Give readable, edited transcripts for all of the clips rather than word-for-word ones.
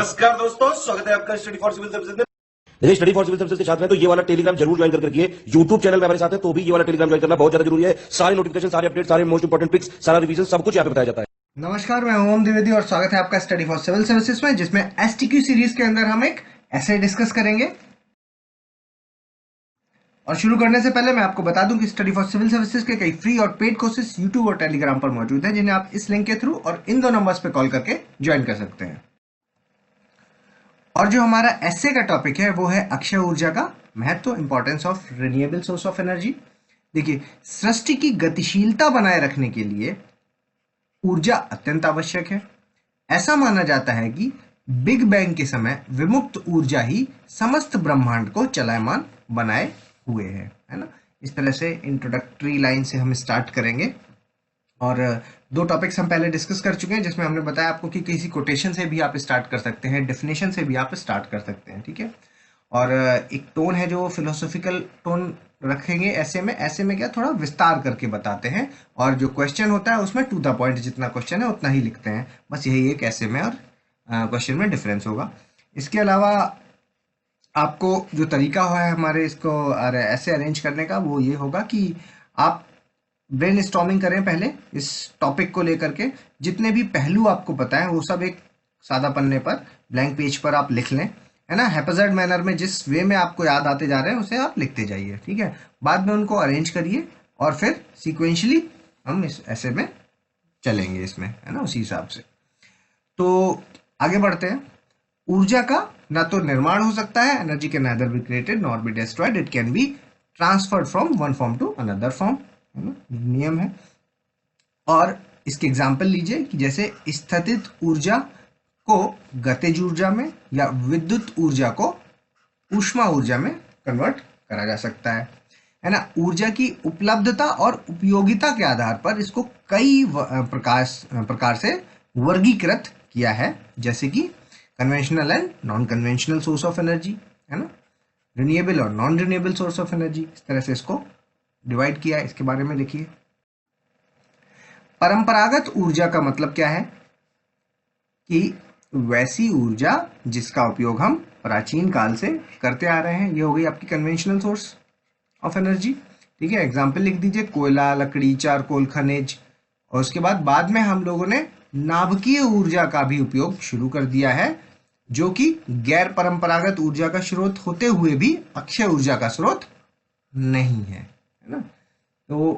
नमस्कार दोस्तों, स्वागत है आपका स्टडी फॉर सिविल सर्विसेज में। यदि स्टडी फॉर सिविल सर्विसेज के छात्र हैं तो ये वाला टेलीग्राम जरूर ज्वाइन करके रखिए। यूट्यूब चैनल में हमारे साथ है तो भी ये वाला टेलीग्राम ज्वाइन करना बहुत ज्यादा जरूरी है। सारे नोटिफिकेशन, सारे अपडेट, सारे मोस्ट इंपोर्टेंट ट्रिक्स, सारा रिवीजन सब कुछ यहाँ पे बताया जाता है। नमस्कार, मैं ओम द्विवेदी और स्वागत है आपका स्टडी फॉर सिविल सर्विसेज में, जिसमें एसटीक्यू सीरीज के अंदर हम एक ऐसे डिस्कस करेंगे। और शुरू करने से पहले मैं आपको बता दूं कि स्टडी फॉर सिविल सर्विसेज के कई फ्री और पेड कोर्सेज यूट्यूब और टेलीग्राम पर मौजूद हैं, जिन्हें आप इस लिंक के थ्रू और इन दो नंबर्स पे कॉल करके ज्वाइन कर सकते हैं। और जो हमारा एस्से का टॉपिक है वो है अक्षय ऊर्जा का महत्व, importance of renewable source of energy. देखिए, सृष्टि की गतिशीलता बनाए रखने के लिए ऊर्जा अत्यंत आवश्यक है। ऐसा माना जाता है कि बिग बैंग के समय विमुक्त ऊर्जा ही समस्त ब्रह्मांड को चलायमान बनाए हुए है ना। इस तरह से इंट्रोडक्टरी लाइन से हम स्टार्ट करेंगे। और दो टॉपिक्स हम पहले डिस्कस कर चुके हैं, जिसमें हमने बताया आपको कि किसी कोटेशन से भी आप स्टार्ट कर सकते हैं, डेफिनेशन से भी आप स्टार्ट कर सकते हैं, ठीक है। और एक टोन है जो फिलोसॉफिकल टोन रखेंगे ऐसे में क्या थोड़ा विस्तार करके बताते हैं। और जो क्वेश्चन होता है उसमें टू द पॉइंट, जितना क्वेश्चन है उतना ही लिखते हैं। बस यही एक ऐसे में और क्वेश्चन में डिफरेंस होगा। इसके अलावा आपको जो तरीका है हमारे इसको ऐसे अरेंज करने का, वो ये होगा कि आप ब्रेन स्टॉर्मिंग करें पहले इस टॉपिक को लेकर के। जितने भी पहलू आपको पता है वो सब एक सादा पन्ने पर, ब्लैंक पेज पर आप लिख लें, है ना। हैप्पीजर्ड मैनर में जिस वे में आपको याद आते जा रहे हैं उसे आप लिखते जाइए, ठीक है। बाद में उनको अरेंज करिए और फिर सीक्वेंशली हम इस ऐसे में चलेंगे इसमें, है ना, उसी हिसाब से। तो आगे बढ़ते हैं। ऊर्जा का ना तो निर्माण हो सकता है, energy can neither be created nor be destroyed, it can be transferred from one form to another form, है ना, नियम है। और इसके एग्जाम्पल लीजिए कि जैसे स्थितिज ऊर्जा को गतिज ऊर्जा में या विद्युत ऊर्जा को ऊष्मा ऊर्जा में कन्वर्ट करा जा सकता है ना। ऊर्जा की उपलब्धता और उपयोगिता के आधार पर इसको कई प्रकार से वर्गीकृत किया है, जैसे कि conventional and non conventional source of energy, है ना, रिन्यूएबल और non renewable source of energy, इस तरह से इसको डिवाइड किया है। इसके बारे में देखिए। परंपरागत ऊर्जा का मतलब क्या है कि वैसी ऊर्जा जिसका उपयोग हम प्राचीन काल से करते आ रहे हैं, ये हो गई आपकी कन्वेंशनल सोर्स ऑफ एनर्जी, ठीक है। एग्जाम्पल लिख दीजिए, कोयला, लकड़ी, चारकोल, खनिज। और उसके बाद में हम लोगों ने नाभिकीय ऊर्जा का भी उपयोग शुरू कर दिया है, जो कि गैर परंपरागत ऊर्जा का स्रोत होते हुए भी अक्षय ऊर्जा का स्रोत नहीं है ना। तो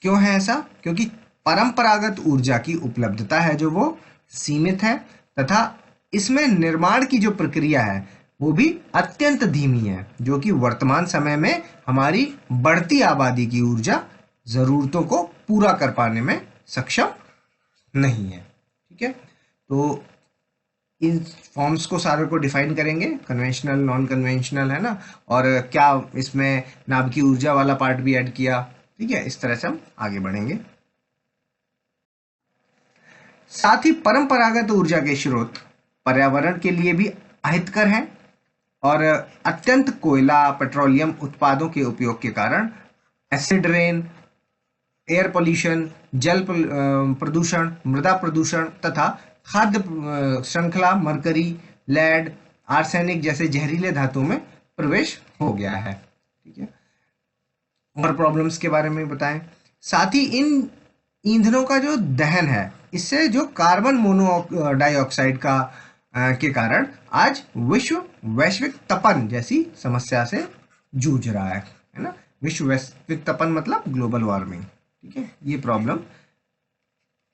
क्यों है ऐसा? क्योंकि परंपरागत ऊर्जा की उपलब्धता है जो वो सीमित है, तथा इसमें निर्माण की जो प्रक्रिया है वो भी अत्यंत धीमी है, जो कि वर्तमान समय में हमारी बढ़ती आबादी की ऊर्जा जरूरतों को पूरा कर पाने में सक्षम नहीं है, ठीक है। तो इन फॉर्म्स को सारे को डिफाइन करेंगे, कन्वेंशनल, नॉन कन्वेंशनल, है ना, और क्या इसमें नाभिकीय ऊर्जा वाला पार्ट भी ऐड किया, ठीक है। इस तरह से हम आगे बढ़ेंगे। साथ ही परंपरागत ऊर्जा के स्रोत पर्यावरण के लिए भी अहितकर हैं और अत्यंत कोयला, पेट्रोलियम उत्पादों के उपयोग के कारण एसिड रेन, एयर पोल्यूशन, जल प्रदूषण, मृदा प्रदूषण तथा खाद्य श्रृंखला मरकरी, लेड, आर्सेनिक जैसे जहरीले धातुओं में प्रवेश हो गया है, ठीक है। और प्रॉब्लम्स के बारे में बताएं। साथ ही इन ईंधनों का जो दहन है, इससे जो कार्बन मोनोडाइऑक्साइड का के कारण आज विश्व वैश्विक तपन जैसी समस्या से जूझ रहा है ना। विश्व वैश्विक तपन मतलब ग्लोबल वार्मिंग, ठीक है। ये प्रॉब्लम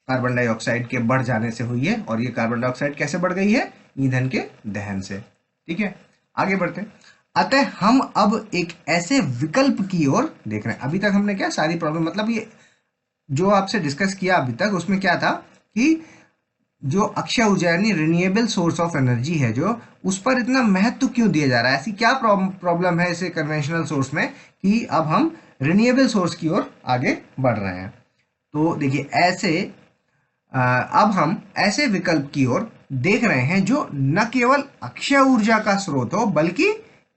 कार्बन डाइऑक्साइड के बढ़ जाने से हुई है, और ये कार्बन डाइऑक्साइड कैसे बढ़ गई है? ईंधन के दहन से, ठीक है। आगे बढ़ते हैं। अतः हम अब एक ऐसे विकल्प की ओर देख रहे हैं। अभी तक हमने क्या सारी प्रॉब्लम, मतलब ये जो आपसे डिस्कस किया अभी तक, उसमें क्या था कि जो अक्षय ऊर्जा यानी रिन्यूएबल सोर्स ऑफ एनर्जी है, जो उस पर इतना महत्व क्यों दिया जा रहा है, ऐसी क्या प्रॉब्लम है इसे कन्वेंशनल सोर्स में कि अब हम रिन्यूएबल सोर्स की ओर आगे बढ़ रहे हैं। तो देखिए, ऐसे अब हम ऐसे विकल्प की ओर देख रहे हैं जो न केवल अक्षय ऊर्जा का स्रोत हो, बल्कि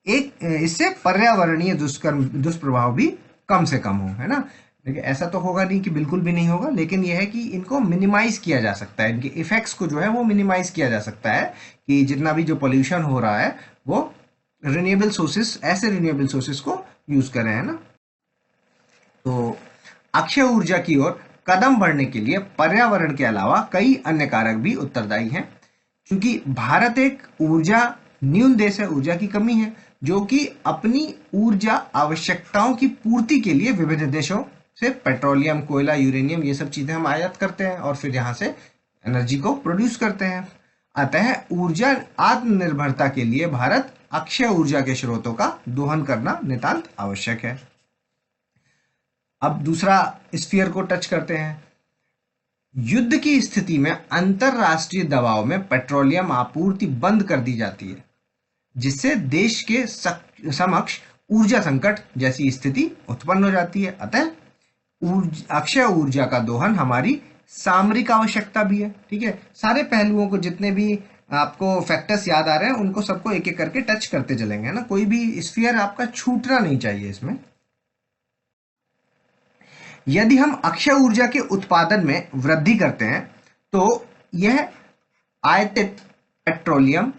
एक इससे पर्यावरणीय दुष्प्रभाव भी कम से कम हो, है ना। देखिए ऐसा तो होगा नहीं कि बिल्कुल भी नहीं होगा, लेकिन यह है कि इनको मिनिमाइज किया जा सकता है, इनके इफेक्ट्स को जो है वो मिनिमाइज किया जा सकता है, कि जितना भी जो पोल्यूशन हो रहा है वो रिन्यूएबल सोर्सेस, ऐसे रिन्यूएबल सोर्सेस को यूज करें, है ना। तो अक्षय ऊर्जा की ओर कदम बढ़ने के लिए पर्यावरण के अलावा कई अन्य कारक भी उत्तरदायी हैं। क्योंकि भारत एक ऊर्जा न्यून देश है, ऊर्जा की कमी है, जो कि अपनी ऊर्जा आवश्यकताओं की पूर्ति के लिए विभिन्न देशों से पेट्रोलियम, कोयला, यूरेनियम, ये सब चीजें हम आयात करते हैं और फिर यहाँ से एनर्जी को प्रोड्यूस करते हैं। अतः ऊर्जा आत्मनिर्भरता के लिए भारत अक्षय ऊर्जा के स्रोतों का दोहन करना नितांत आवश्यक है। अब दूसरा स्फीयर को टच करते हैं। युद्ध की स्थिति में अंतरराष्ट्रीय दबाव में पेट्रोलियम आपूर्ति बंद कर दी जाती है, जिससे देश के समक्ष ऊर्जा संकट जैसी स्थिति उत्पन्न हो जाती है। अतः अक्षय ऊर्जा का दोहन हमारी सामरिक आवश्यकता भी है। ठीक है, सारे पहलुओं को, जितने भी आपको फैक्टर्स याद आ रहे हैं उनको सबको एक एक करके टच करते चलेंगे, ना, कोई भी स्फीयर आपका छूटना नहीं चाहिए इसमें। यदि हम अक्षय ऊर्जा के उत्पादन में वृद्धि करते हैं तो यह आयातित पेट्रोलियम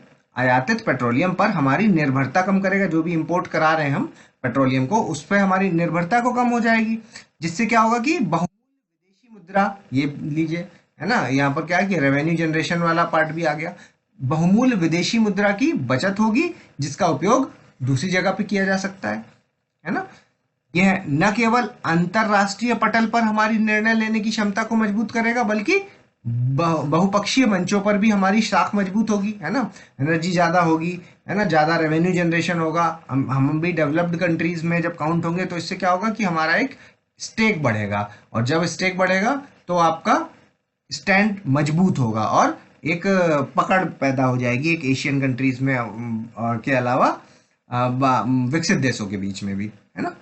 पर हमारी निर्भरता कम करेगा। जो भी इंपोर्ट करा रहे हैं हम पेट्रोलियम को, उस पर हमारी निर्भरता को कम हो जाएगी, जिससे क्या होगा कि बहुमूल्य विदेशी मुद्रा, ये लीजिए, है ना, यहाँ पर क्या है कि रेवेन्यू जनरेशन वाला पार्ट भी आ गया। बहुमूल्य विदेशी मुद्रा की बचत होगी, जिसका उपयोग दूसरी जगह पे किया जा सकता है ना। यह न केवल अंतरराष्ट्रीय पटल पर हमारी निर्णय लेने की क्षमता को मजबूत करेगा, बल्कि बहुपक्षीय मंचों पर भी हमारी साख मजबूत होगी, है ना। एनर्जी ज्यादा होगी, है ना, ज्यादा रेवेन्यू जनरेशन होगा। हम भी डेवलप्ड कंट्रीज में जब काउंट होंगे तो इससे क्या होगा कि हमारा एक स्टेक बढ़ेगा, और जब स्टेक बढ़ेगा तो आपका स्टैंड मजबूत होगा और एक पकड़ पैदा हो जाएगी एक एशियन कंट्रीज में के अलावा विकसित देशों के बीच में भी, है ना।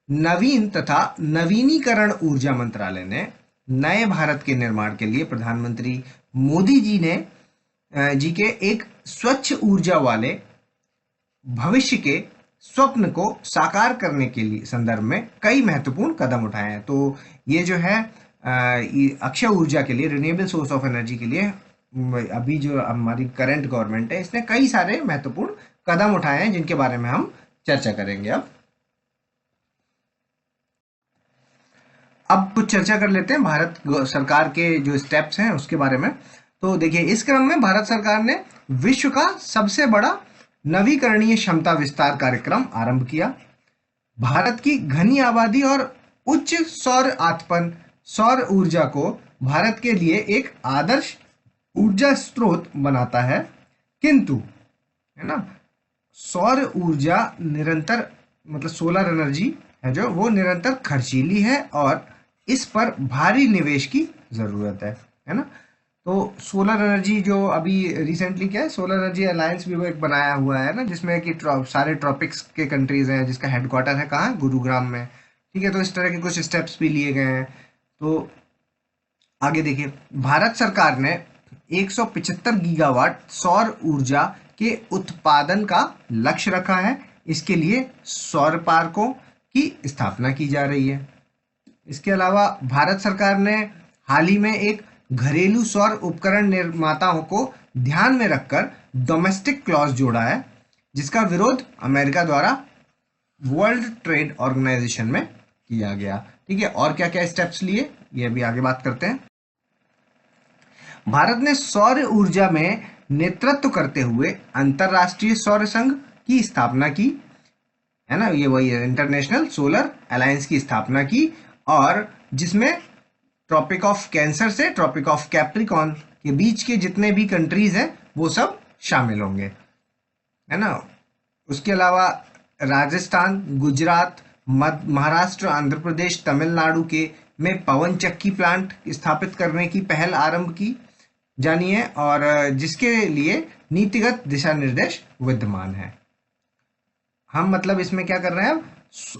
नवीन तथा नवीनीकरण ऊर्जा मंत्रालय ने नए भारत के निर्माण के लिए प्रधानमंत्री मोदी जी के एक स्वच्छ ऊर्जा वाले भविष्य के स्वप्न को साकार करने के लिए संदर्भ में कई महत्वपूर्ण कदम उठाए हैं। तो ये जो है अक्षय ऊर्जा के लिए, रिन्यूएबल सोर्स ऑफ एनर्जी के लिए अभी जो हमारी करंट गवर्नमेंट है, इसने कई सारे महत्वपूर्ण कदम उठाए हैं, जिनके बारे में हम चर्चा करेंगे। अब कुछ चर्चा कर लेते हैं भारत सरकार के जो स्टेप्स हैं उसके बारे में। तो देखिए, इस क्रम में भारत सरकार ने विश्व का सबसे बड़ा नवीकरणीय क्षमता विस्तार कार्यक्रम आरंभ किया। भारत की घनी आबादी और उच्च सौर ऊर्जा को भारत के लिए एक आदर्श ऊर्जा स्रोत बनाता है, किंतु, है ना, सौर ऊर्जा निरंतर, मतलब सोलर एनर्जी है जो, वो निरंतर खर्चीली है और इस पर भारी निवेश की जरूरत है ना। तो सोलर एनर्जी जो अभी रिसेंटली क्या है, सोलर एनर्जी अलायंस भी वो एक बनाया हुआ है ना, जिसमें कि सारे ट्रॉपिक्स के कंट्रीज हैं, जिसका हेडक्वार्टर है कहाँ, गुरुग्राम में। ठीक है, तो इस तरह के कुछ स्टेप्स भी लिए गए हैं। तो आगे देखिए, भारत सरकार ने 175 गीगावाट सौर ऊर्जा के उत्पादन का लक्ष्य रखा है। इसके लिए सौर पार्कों की स्थापना की जा रही है। इसके अलावा भारत सरकार ने हाल ही में एक घरेलू सौर उपकरण निर्माताओं को ध्यान में रखकर डोमेस्टिक क्लॉज जोड़ा है, जिसका विरोध अमेरिका द्वारा वर्ल्ड ट्रेड ऑर्गेनाइजेशन में किया गया। ठीक है, और क्या क्या स्टेप्स लिए ये भी आगे बात करते हैं। भारत ने सौर ऊर्जा में नेतृत्व करते हुए अंतरराष्ट्रीय सौर संघ की स्थापना की, है ना, ये वही है, इंटरनेशनल सोलर अलायंस की स्थापना की, और जिसमें ट्रॉपिक ऑफ कैंसर से ट्रॉपिक ऑफ कैप्रिकॉन के बीच के जितने भी कंट्रीज हैं वो सब शामिल होंगे, है ना। उसके अलावा राजस्थान, गुजरात, महाराष्ट्र, आंध्र प्रदेश, तमिलनाडु के में पवन चक्की प्लांट स्थापित करने की पहल आरंभ की जानी है, और जिसके लिए नीतिगत दिशा निर्देश विद्यमान है। हम मतलब इसमें क्या कर रहे हैं,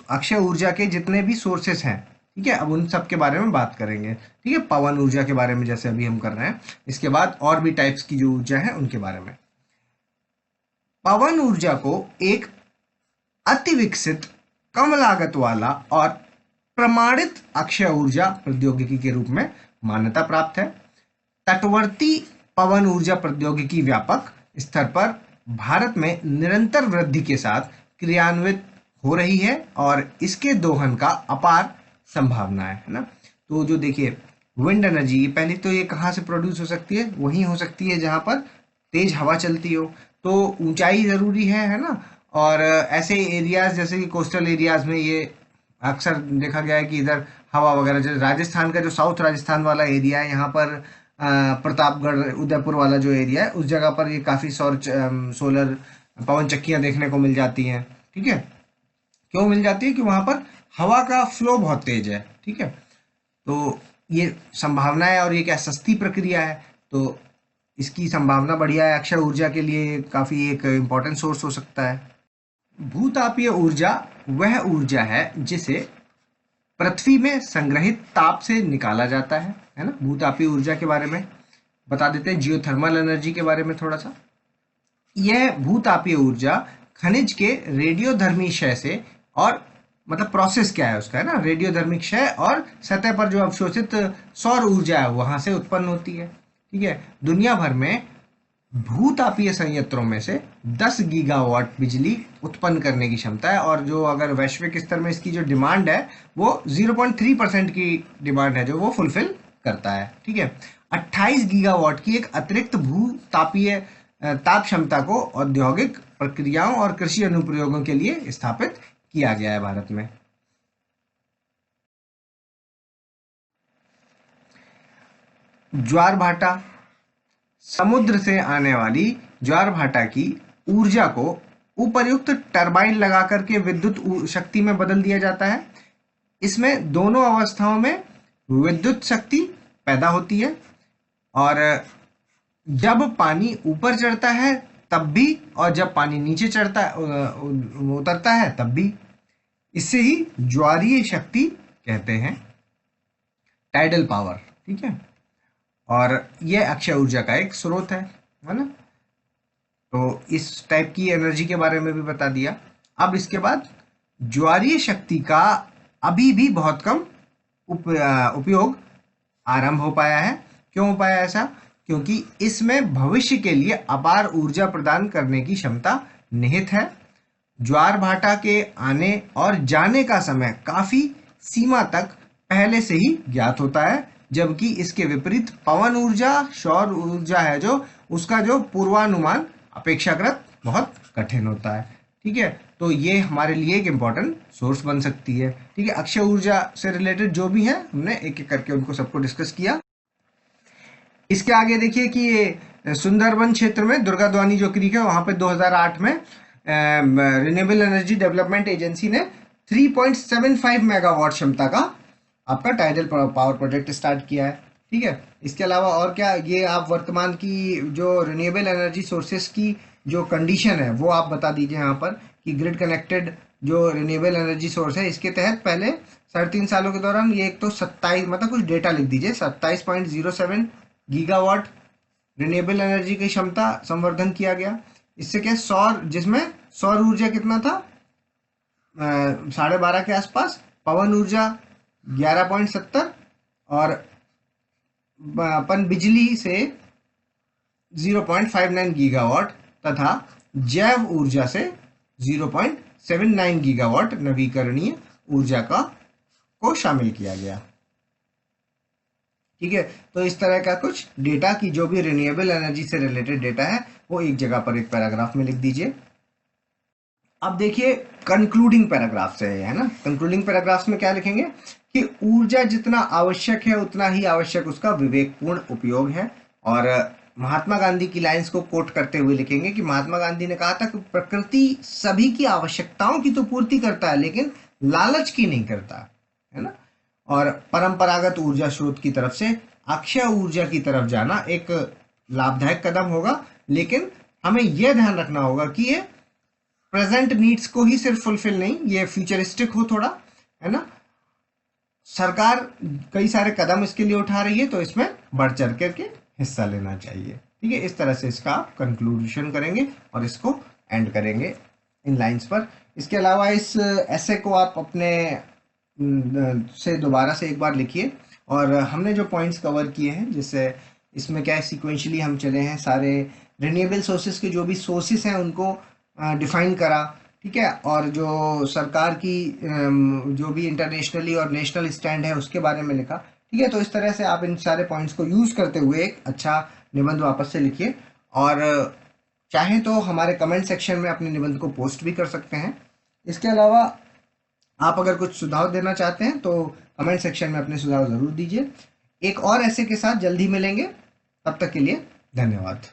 अक्षय ऊर्जा के जितने भी सोर्सेस हैं, ठीक है, अब उन सब के बारे में बात करेंगे। ठीक है, पवन ऊर्जा के बारे में जैसे अभी हम कर रहे हैं, इसके बाद और भी टाइप्स की जो ऊर्जा है उनके बारे में। पवन ऊर्जा को एक अति विकसित, कम लागत वाला और प्रमाणित अक्षय ऊर्जा प्रौद्योगिकी के रूप में मान्यता प्राप्त है। तटवर्ती पवन ऊर्जा प्रौद्योगिकी व्यापक स्तर पर भारत में निरंतर वृद्धि के साथ क्रियान्वित हो रही है और इसके दोहन का अपार संभावना है ना। तो जो देखिए विंड एनर्जी, पहले तो ये कहाँ से प्रोड्यूस हो सकती है, वहीं हो सकती है जहाँ पर तेज हवा चलती हो। तो ऊंचाई जरूरी है ना। और ऐसे एरियाज जैसे कि कोस्टल एरियाज में ये अक्सर देखा गया है कि इधर हवा वगैरह, जैसे राजस्थान का जो साउथ राजस्थान वाला एरिया है, यहाँ पर प्रतापगढ़ उदयपुर वाला जो एरिया है, उस जगह पर ये काफ़ी सोलर पवन चक्कियाँ देखने को मिल जाती हैं। ठीक है, क्यों मिल जाती है कि वहाँ पर हवा का फ्लो बहुत तेज है। ठीक है, तो ये संभावना है और ये क्या सस्ती प्रक्रिया है, तो इसकी संभावना बढ़िया है। अक्षय ऊर्जा के लिए काफ़ी एक इम्पॉर्टेंट सोर्स हो सकता है। भूतापीय ऊर्जा वह ऊर्जा है जिसे पृथ्वी में संग्रहित ताप से निकाला जाता है ना। भूतापीय ऊर्जा के बारे में बता देते हैं, जियोथर्मल एनर्जी के बारे में थोड़ा सा। यह भूतापीय ऊर्जा खनिज के रेडियोधर्मी क्षय से, और मतलब प्रोसेस क्या है उसका, है ना, रेडियोधर्मी क्षय और सतह पर जो अवशोषित सौर ऊर्जा है वहां से उत्पन्न होती है। ठीक है, दुनिया भर में भूतापीय संयंत्रों में से 10 गीगावाट बिजली उत्पन्न करने की क्षमता है, और जो अगर वैश्विक स्तर में इसकी जो डिमांड है वो 0.3% की डिमांड है जो वो फुलफिल करता है। ठीक है, 28 गीगावाट की एक अतिरिक्त भूतापीय ताप क्षमता को औद्योगिक प्रक्रियाओं और कृषि अनुप्रयोगों के लिए स्थापित किया गया है भारत में। ज्वार भाटा, समुद्र से आने वाली ज्वार भाटा की ऊर्जा को उपर्युक्त टरबाइन लगा करके विद्युत शक्ति में बदल दिया जाता है। इसमें दोनों अवस्थाओं में विद्युत शक्ति पैदा होती है, और जब पानी ऊपर चढ़ता है तब भी, और जब पानी नीचे चढ़ता उतरता है तब भी। इससे ही ज्वारीय शक्ति कहते हैं, टाइडल पावर। ठीक है, और यह अक्षय ऊर्जा का एक स्रोत है ना। तो इस टाइप की एनर्जी के बारे में भी बता दिया। अब इसके बाद ज्वारीय शक्ति का अभी भी बहुत कम उपयोग आरंभ हो पाया है। क्यों हो पाया ऐसा? क्योंकि इसमें भविष्य के लिए अपार ऊर्जा प्रदान करने की क्षमता निहित है। ज्वार भाटा के आने और जाने का समय काफी सीमा तक पहले से ही ज्ञात होता है, जबकि इसके विपरीत पवन ऊर्जा, सौर ऊर्जा है जो, उसका जो पूर्वानुमान अपेक्षाकृत बहुत कठिन होता है। ठीक है, तो ये हमारे लिए एक इम्पॉर्टेंट सोर्स बन सकती है। ठीक है, अक्षय ऊर्जा से रिलेटेड जो भी है हमने एक एक करके उनको सबको डिस्कस किया। इसके आगे देखिए कि ये सुंदरबन क्षेत्र में दुर्गाद्वानी जो क्रीक है वहां पे 2008 में रिन्यूएबल एनर्जी डेवलपमेंट एजेंसी ने 3.75 मेगावाट क्षमता का आपका टाइडल पावर प्रोजेक्ट स्टार्ट किया है। ठीक है, इसके अलावा और क्या, ये आप वर्तमान की जो रिन्यूएबल एनर्जी सोर्सेस की जो कंडीशन है वो आप बता दीजिए यहाँ पर, कि ग्रिड कनेक्टेड जो रिन्यूएबल एनर्जी सोर्स है इसके तहत पहले 3.5 सालों के दौरान ये एक तो 27, मतलब कुछ डेटा लिख दीजिए, 27.07 गीगावाट रिन्यूएबल एनर्जी की क्षमता संवर्धन किया गया। इससे क्या, सौर, जिसमें सौर ऊर्जा कितना था 12.5 के आसपास, पवन ऊर्जा 11.70, और अपन बिजली से 0.59 गीगावाट तथा जैव ऊर्जा से 0.79 गीगावाट नवीकरणीय ऊर्जा को शामिल किया गया। ठीक है, तो इस तरह का कुछ डेटा की जो भी रिन्यूएबल एनर्जी से रिलेटेड डेटा है वो एक जगह पर एक पैराग्राफ में लिख दीजिए। अब देखिए कंक्लूडिंग पैराग्राफ से है ना, कंक्लूडिंग पैराग्राफ में क्या लिखेंगे कि ऊर्जा जितना आवश्यक है उतना ही आवश्यक उसका विवेकपूर्ण उपयोग है। और महात्मा गांधी की लाइंस को कोट करते हुए लिखेंगे कि महात्मा गांधी ने कहा था कि प्रकृति सभी की आवश्यकताओं की तो पूर्ति करता है लेकिन लालच की नहीं करता, है ना। और परंपरागत ऊर्जा स्रोत की तरफ से अक्षय ऊर्जा की तरफ जाना एक लाभदायक कदम होगा, लेकिन हमें यह ध्यान रखना होगा कि ये प्रेजेंट नीड्स को ही सिर्फ फुलफिल नहीं, ये फ्यूचरिस्टिक हो थोड़ा, है ना। सरकार कई सारे कदम इसके लिए उठा रही है तो इसमें बढ़ चढ़ करके हिस्सा लेना चाहिए। ठीक है, इस तरह से इसका आप कंक्लूजन करेंगे और इसको एंड करेंगे इन लाइंस पर। इसके अलावा इस ऐसे को आप अपने से दोबारा से एक बार लिखिए। और हमने जो पॉइंट्स कवर किए हैं, जिससे इसमें क्या है, सिक्वेंशली हम चले हैं, सारे रिन्यूएबल सोर्सेज के जो भी सोर्सेज हैं उनको डिफाइन करा, ठीक है। और जो सरकार की जो भी इंटरनेशनली और नेशनल स्टैंड है उसके बारे में लिखा, ठीक है। तो इस तरह से आप इन सारे पॉइंट्स को यूज करते हुए एक अच्छा निबंध वापस से लिखिए, और चाहे तो हमारे कमेंट सेक्शन में अपने निबंध को पोस्ट भी कर सकते हैं। इसके अलावा आप अगर कुछ सुझाव देना चाहते हैं तो कमेंट सेक्शन में अपने सुझाव जरूर दीजिए। एक और ऐसे के साथ जल्दी मिलेंगे, तब तक के लिए धन्यवाद।